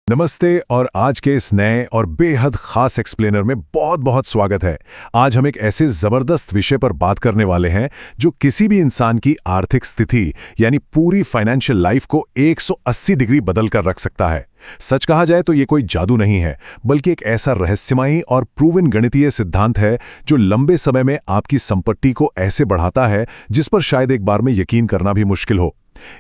नमस्ते और आज के इस नए और बेहद खास एक्सप्लेनर में बहुत बहुत स्वागत है। आज हम एक ऐसे ज़बरदस्त विषय पर बात करने वाले हैं जो किसी भी इंसान की आर्थिक स्थिति यानी पूरी फाइनेंशियल लाइफ को 180 डिग्री बदल कर रख सकता है। सच कहा जाए तो ये कोई जादू नहीं है, बल्कि एक ऐसा रहस्यमयी और प्रूवन गणितीय सिद्धांत है जो लंबे समय में आपकी संपत्ति को ऐसे बढ़ाता है जिस पर शायद एक बार में यकीन करना भी मुश्किल हो।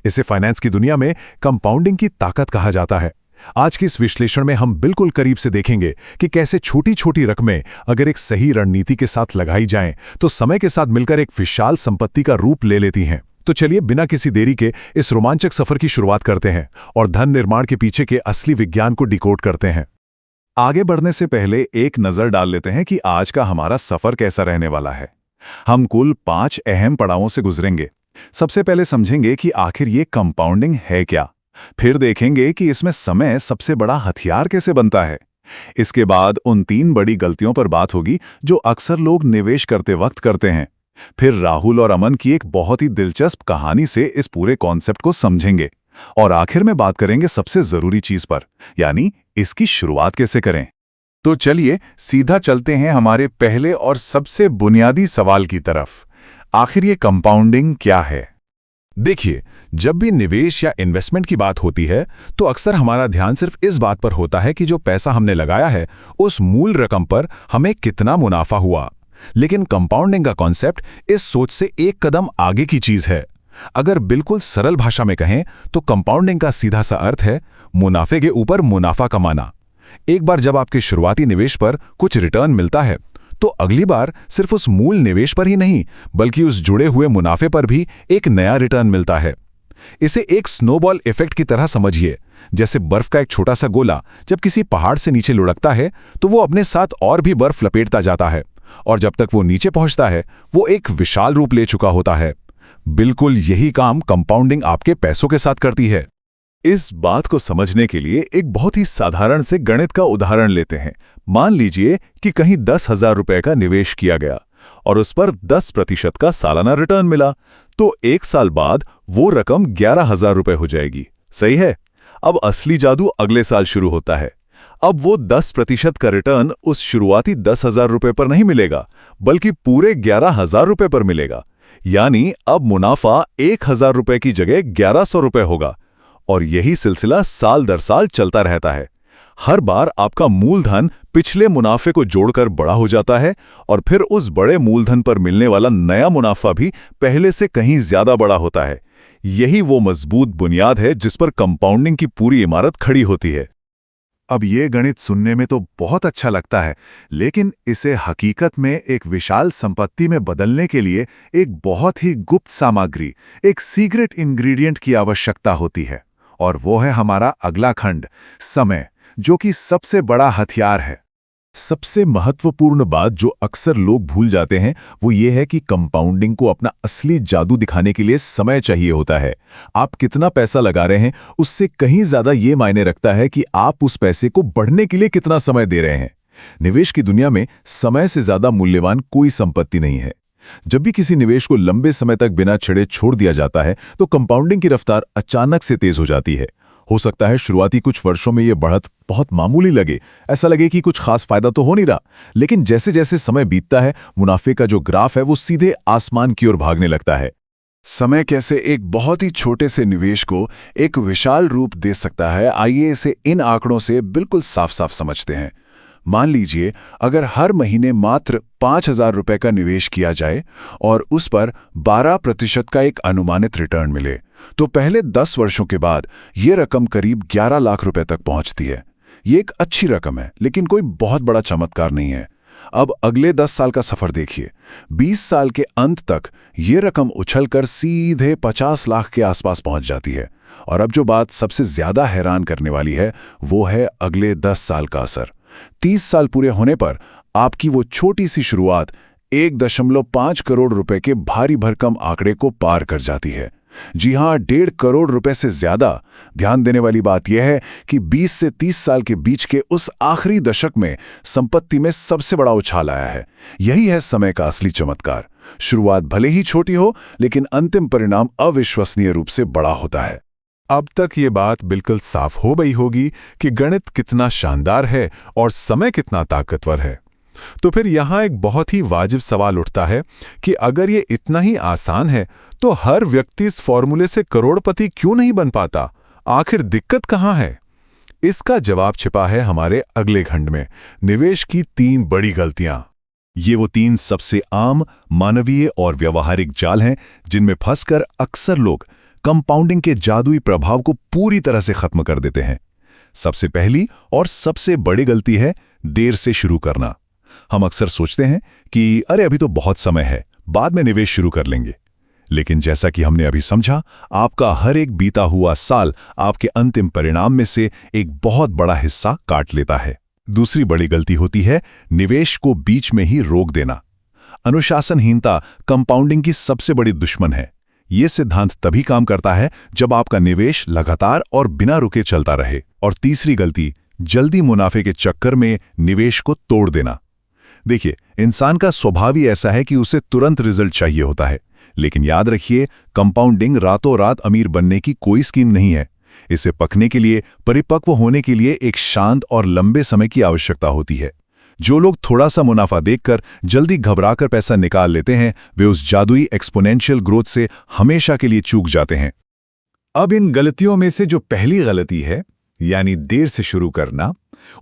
इसे फाइनेंस की दुनिया में कंपाउंडिंग की ताकत कहा जाता है। आज के इस विश्लेषण में हम बिल्कुल करीब से देखेंगे कि कैसे छोटी छोटी रकमें अगर एक सही रणनीति के साथ लगाई जाएं तो समय के साथ मिलकर एक विशाल संपत्ति का रूप ले लेती हैं। तो चलिए बिना किसी देरी के इस रोमांचक सफर की शुरुआत करते हैं और धन निर्माण के पीछे के असली विज्ञान को डिकोड करते हैं। आगे बढ़ने से पहले एक नजर डाल लेते हैं कि आज का हमारा सफर कैसा रहने वाला है। हम कुल 5 अहम पड़ावों से गुजरेंगे। सबसे पहले समझेंगे कि आखिर ये कंपाउंडिंग है क्या। फिर देखेंगे कि इसमें समय सबसे बड़ा हथियार कैसे बनता है। इसके बाद उन 3 बड़ी गलतियों पर बात होगी जो अक्सर लोग निवेश करते वक्त करते हैं। फिर राहुल और अमन की एक बहुत ही दिलचस्प कहानी से इस पूरे कॉन्सेप्ट को समझेंगे और आखिर में बात करेंगे सबसे जरूरी चीज पर, यानी इसकी शुरुआत कैसे करें। तो चलिए सीधा चलते हैं हमारे पहले और सबसे बुनियादी सवाल की तरफ। आखिर ये कंपाउंडिंग क्या है? देखिए, जब भी निवेश या इन्वेस्टमेंट की बात होती है तो अक्सर हमारा ध्यान सिर्फ इस बात पर होता है कि जो पैसा हमने लगाया है उस मूल रकम पर हमें कितना मुनाफा हुआ। लेकिन कंपाउंडिंग का कॉन्सेप्ट इस सोच से एक कदम आगे की चीज है। अगर बिल्कुल सरल भाषा में कहें तो कंपाउंडिंग का सीधा सा अर्थ है मुनाफे के ऊपर मुनाफा कमाना। एक बार जब आपके शुरुआती निवेश पर कुछ रिटर्न मिलता है तो अगली बार सिर्फ उस मूल निवेश पर ही नहीं बल्कि उस जुड़े हुए मुनाफे पर भी एक नया रिटर्न मिलता है। इसे एक स्नोबॉल इफेक्ट की तरह समझिए। जैसे बर्फ का एक छोटा सा गोला जब किसी पहाड़ से नीचे लुढ़कता है तो वो अपने साथ और भी बर्फ लपेटता जाता है और जब तक वो नीचे पहुंचता है वो एक विशाल रूप ले चुका होता है। बिल्कुल यही काम कंपाउंडिंग आपके पैसों के साथ करती है। इस बात को समझने के लिए एक बहुत ही साधारण से गणित का उदाहरण लेते हैं। मान लीजिए कि कहीं 10,000 रुपए का निवेश किया गया और उस पर 10% का सालाना रिटर्न मिला, तो 1 साल बाद वो रकम 11,000 रुपए हो जाएगी। सही है? अब असली जादू अगले साल शुरू होता है। अब वो 10% का रिटर्न उस शुरुआती 10,000 रुपए पर नहीं मिलेगा बल्कि पूरे 11,000 रुपए पर मिलेगा। यानी अब मुनाफा 1,000 रुपए की जगह 1,100 रुपए होगा और यही सिलसिला साल दर साल चलता रहता है। हर बार आपका मूलधन पिछले मुनाफे को जोड़कर बड़ा हो जाता है और फिर उस बड़े मूलधन पर मिलने वाला नया मुनाफा भी पहले से कहीं ज्यादा बड़ा होता है। यही वो मजबूत बुनियाद है जिस पर कंपाउंडिंग की पूरी इमारत खड़ी होती है। अब ये गणित सुनने में तो बहुत अच्छा लगता है, लेकिन इसे हकीकत में एक विशाल संपत्ति में बदलने के लिए एक बहुत ही गुप्त सामग्री, एक सीक्रेट इंग्रेडिएंट की आवश्यकता होती है। और वो है हमारा अगला खंड, समय, जो कि सबसे बड़ा हथियार है। सबसे महत्वपूर्ण बात जो अक्सर लोग भूल जाते हैं वो ये है कि कंपाउंडिंग को अपना असली जादू दिखाने के लिए समय चाहिए होता है। आप कितना पैसा लगा रहे हैं उससे कहीं ज्यादा ये मायने रखता है कि आप उस पैसे को बढ़ने के लिए कितना समय दे रहे हैं। निवेश की दुनिया में समय से ज्यादा मूल्यवान कोई संपत्ति नहीं है। जब भी किसी निवेश को लंबे समय तक बिना छेड़े छोड़ दिया जाता है तो कंपाउंडिंग की रफ्तार अचानक से तेज हो जाती है। हो सकता है शुरुआती कुछ वर्षों में यह बढ़त बहुत मामूली लगे, ऐसा लगे कि कुछ खास फायदा तो हो नहीं रहा, लेकिन जैसे जैसे समय बीतता है मुनाफे का जो ग्राफ है वो सीधे आसमान की ओर भागने लगता है। समय कैसे एक बहुत ही छोटे से निवेश को एक विशाल रूप दे सकता है, आइए इसे इन आंकड़ों से बिल्कुल साफ साफ समझते हैं। मान लीजिए अगर हर महीने मात्र 5,000 रुपए का निवेश किया जाए और उस पर 12% का एक अनुमानित रिटर्न मिले, तो पहले 10 वर्षों के बाद ये रकम करीब 11 लाख रुपए तक पहुंचती है। ये एक अच्छी रकम है, लेकिन कोई बहुत बड़ा चमत्कार नहीं है। अब अगले 10 साल का सफर देखिए। 20 साल के अंत तक ये रकम उछलकर सीधे 50 लाख के आसपास पहुंच जाती है। और अब जो बात सबसे ज्यादा हैरान करने वाली है वो है अगले 10 साल का असर। 30 साल पूरे होने पर आपकी वो छोटी सी शुरुआत 1.5 करोड़ रुपए के भारी भरकम आंकड़े को पार कर जाती है। जी हां, 1.5 करोड़ रुपए से ज्यादा। ध्यान देने वाली बात यह है कि 20 से 30 साल के बीच के उस आखिरी दशक में संपत्ति में सबसे बड़ा उछाल आया है। यही है समय का असली चमत्कार। शुरुआत भले ही छोटी हो, लेकिन अंतिम परिणाम अविश्वसनीय रूप से बड़ा होता है। अब तक ये बात बिल्कुल साफ हो गई होगी कि गणित कितना शानदार है और समय कितना ताकतवर है। तो फिर यहाँ एक बहुत ही वाजिब सवाल उठता है कि अगर ये इतना ही आसान है तो हर व्यक्ति इस फॉर्मूले से करोड़पति क्यों नहीं बन पाता? आखिर दिक्कत कहाँ है? इसका जवाब छिपा है हमारे अगले खंड में, निवेश की 3 बड़ी गलतियां। ये वो 3 सबसे आम, मानवीय और व्यवहारिक जाल हैं जिनमें फंसकर अक्सर लोग कंपाउंडिंग के जादुई प्रभाव को पूरी तरह से खत्म कर देते हैं। सबसे पहली और सबसे बड़ी गलती है देर से शुरू करना। हम अक्सर सोचते हैं कि अरे अभी तो बहुत समय है, बाद में निवेश शुरू कर लेंगे। लेकिन जैसा कि हमने अभी समझा, आपका हर एक बीता हुआ साल आपके अंतिम परिणाम में से एक बहुत बड़ा हिस्सा काट लेता है। दूसरी बड़ी गलती होती है निवेश को बीच में ही रोक देना। अनुशासनहीनता कंपाउंडिंग की सबसे बड़ी दुश्मन है। यह सिद्धांत तभी काम करता है जब आपका निवेश लगातार और बिना रुके चलता रहे। और तीसरी गलती, जल्दी मुनाफे के चक्कर में निवेश को तोड़ देना। देखिए, इंसान का स्वभाव ही ऐसा है कि उसे तुरंत रिजल्ट चाहिए होता है। लेकिन याद रखिए, कंपाउंडिंग रातों रात अमीर बनने की कोई स्कीम नहीं है। इसे पकने के लिए, परिपक्व होने के लिए एक शांत और लंबे समय की आवश्यकता होती है। जो लोग थोड़ा सा मुनाफा देखकर जल्दी घबराकर पैसा निकाल लेते हैं, वे उस जादुई एक्सपोनेंशियल ग्रोथ से हमेशा के लिए चूक जाते हैं। अब इन गलतियों में से जो पहली गलती है, यानी देर से शुरू करना,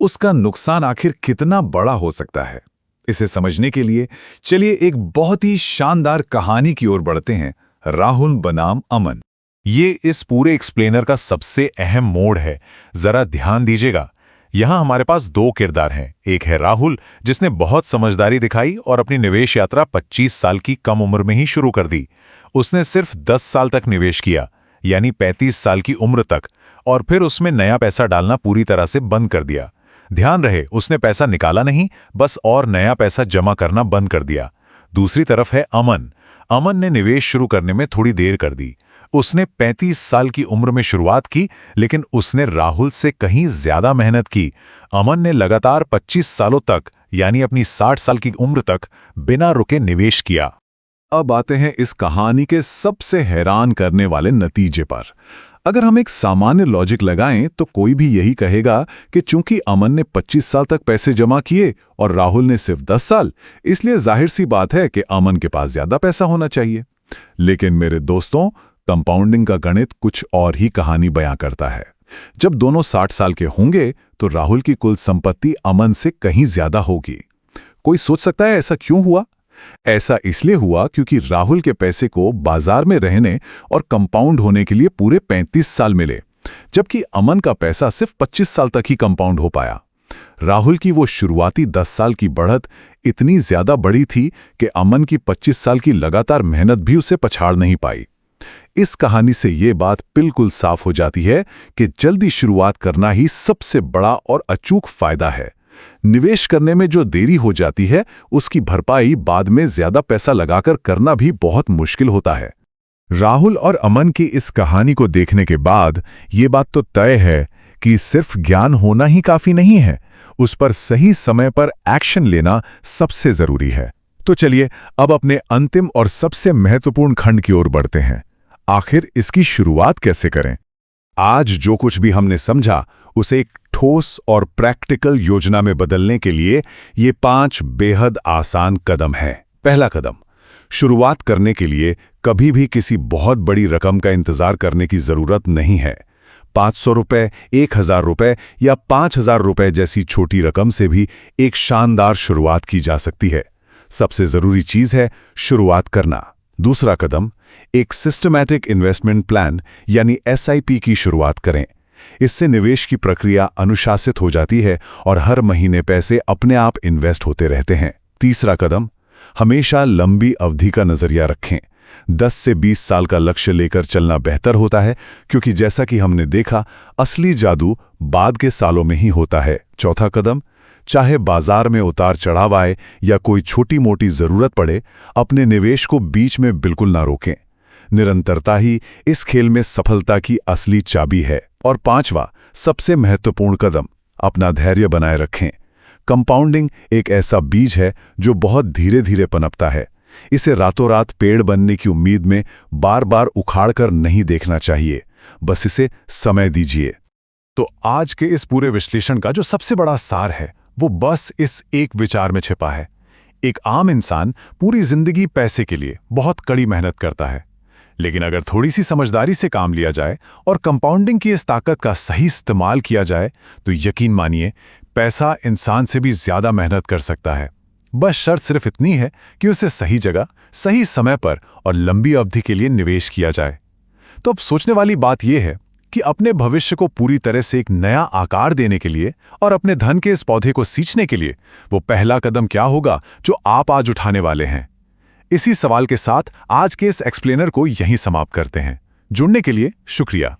उसका नुकसान आखिर कितना बड़ा हो सकता है, इसे समझने के लिए चलिए एक बहुत ही शानदार कहानी की ओर बढ़ते हैं। राहुल बनाम अमन, ये इस पूरे एक्सप्लेनर का सबसे अहम मोड़ है। जरा ध्यान दीजिएगा। यहां हमारे पास 2 किरदार हैं। एक है राहुल, जिसने बहुत समझदारी दिखाई और अपनी निवेश यात्रा 25 साल की कम उम्र में ही शुरू कर दी। उसने सिर्फ 10 साल तक निवेश किया, यानी 35 साल की उम्र तक, और फिर उसमें नया पैसा डालना पूरी तरह से बंद कर दिया। ध्यान रहे, उसने पैसा निकाला नहीं, बस और नया पैसा जमा करना बंद कर दिया। दूसरी तरफ है अमन। अमन ने निवेश शुरू करने में थोड़ी देर कर दी। उसने 35 साल की उम्र में शुरुआत की, लेकिन उसने राहुल से कहीं ज्यादा मेहनत की। अमन ने लगातार 25 सालों तक, यानी अपनी 60 साल की उम्र तक, बिना रुके निवेश किया। अब आते हैं इस कहानी के सबसे हैरान करने वाले नतीजे पर। अगर हम एक सामान्य लॉजिक लगाएं तो कोई भी यही कहेगा कि चूंकि अमन ने 25 साल तक पैसे जमा किए और राहुल ने सिर्फ 10 साल, इसलिए जाहिर सी बात है कि अमन के पास ज्यादा पैसा होना चाहिए। लेकिन मेरे दोस्तों, कंपाउंडिंग का गणित कुछ और ही कहानी बयां करता है। जब दोनों 60 साल के होंगे तो राहुल की कुल संपत्ति अमन से कहीं ज्यादा होगी। कोई सोच सकता है ऐसा क्यों हुआ? ऐसा इसलिए हुआ क्योंकि राहुल के पैसे को बाजार में रहने और कंपाउंड होने के लिए पूरे 35 साल मिले, जबकि अमन का पैसा सिर्फ 25 साल तक ही कंपाउंड हो पाया। राहुल की वो शुरुआती 10 साल की बढ़त इतनी ज्यादा बड़ी थी कि अमन की 25 साल की लगातार मेहनत भी उसे पछाड़ नहीं पाई। इस कहानी से ये बात बिल्कुल साफ हो जाती है कि जल्दी शुरुआत करना ही सबसे बड़ा और अचूक फायदा है। निवेश करने में जो देरी हो जाती है, उसकी भरपाई बाद में ज्यादा पैसा लगाकर करना भी बहुत मुश्किल होता है। राहुल और अमन की इस कहानी को देखने के बाद ये बात तो तय है कि सिर्फ ज्ञान होना ही काफी नहीं है, उस पर सही समय पर एक्शन लेना सबसे जरूरी है। तो चलिए अब अपने अंतिम और सबसे महत्वपूर्ण खंड की ओर बढ़ते हैं। आखिर इसकी शुरुआत कैसे करें? आज जो कुछ भी हमने समझा, उसे एक ठोस और प्रैक्टिकल योजना में बदलने के लिए ये 5 बेहद आसान कदम हैं। पहला कदम, शुरुआत करने के लिए कभी भी किसी बहुत बड़ी रकम का इंतजार करने की जरूरत नहीं है। 500 रुपए, 1000 रुपए या 5000 रुपए जैसी छोटी रकम से भी एक शानदार शुरुआत की जा सकती है। सबसे जरूरी चीज है शुरुआत करना। दूसरा कदम, एक सिस्टमैटिक इन्वेस्टमेंट प्लान यानी SIP की शुरुआत करें। इससे निवेश की प्रक्रिया अनुशासित हो जाती है और हर महीने पैसे अपने आप इन्वेस्ट होते रहते हैं। तीसरा कदम, हमेशा लंबी अवधि का नजरिया रखें। 10 से 20 साल का लक्ष्य लेकर चलना बेहतर होता है, क्योंकि जैसा कि हमने देखा, असली जादू बाद के सालों में ही होता है। चौथा कदम, चाहे बाजार में उतार चढ़ाव आए या कोई छोटी मोटी जरूरत पड़े, अपने निवेश को बीच में बिल्कुल ना रोकें। निरंतरता ही इस खेल में सफलता की असली चाबी है। और पांचवा, सबसे महत्वपूर्ण कदम, अपना धैर्य बनाए रखें। कंपाउंडिंग एक ऐसा बीज है जो बहुत धीरे धीरे पनपता है। इसे रातों रात पेड़ बनने की उम्मीद में बार बार उखाड़ कर नहीं देखना चाहिए। बस इसे समय दीजिए। तो आज के इस पूरे विश्लेषण का जो सबसे बड़ा सार है वो बस इस एक विचार में छिपा है। एक आम इंसान पूरी जिंदगी पैसे के लिए बहुत कड़ी मेहनत करता है, लेकिन अगर थोड़ी सी समझदारी से काम लिया जाए और कंपाउंडिंग की इस ताकत का सही इस्तेमाल किया जाए तो यकीन मानिए पैसा इंसान से भी ज्यादा मेहनत कर सकता है। बस शर्त सिर्फ इतनी है कि उसे सही जगह, सही समय पर और लंबी अवधि के लिए निवेश किया जाए। तो अब सोचने वाली बात यह है कि अपने भविष्य को पूरी तरह से एक नया आकार देने के लिए और अपने धन के इस पौधे को सींचने के लिए वो पहला कदम क्या होगा जो आप आज उठाने वाले हैं। इसी सवाल के साथ आज के इस एक्सप्लेनर को यहीं समाप्त करते हैं। जुड़ने के लिए शुक्रिया।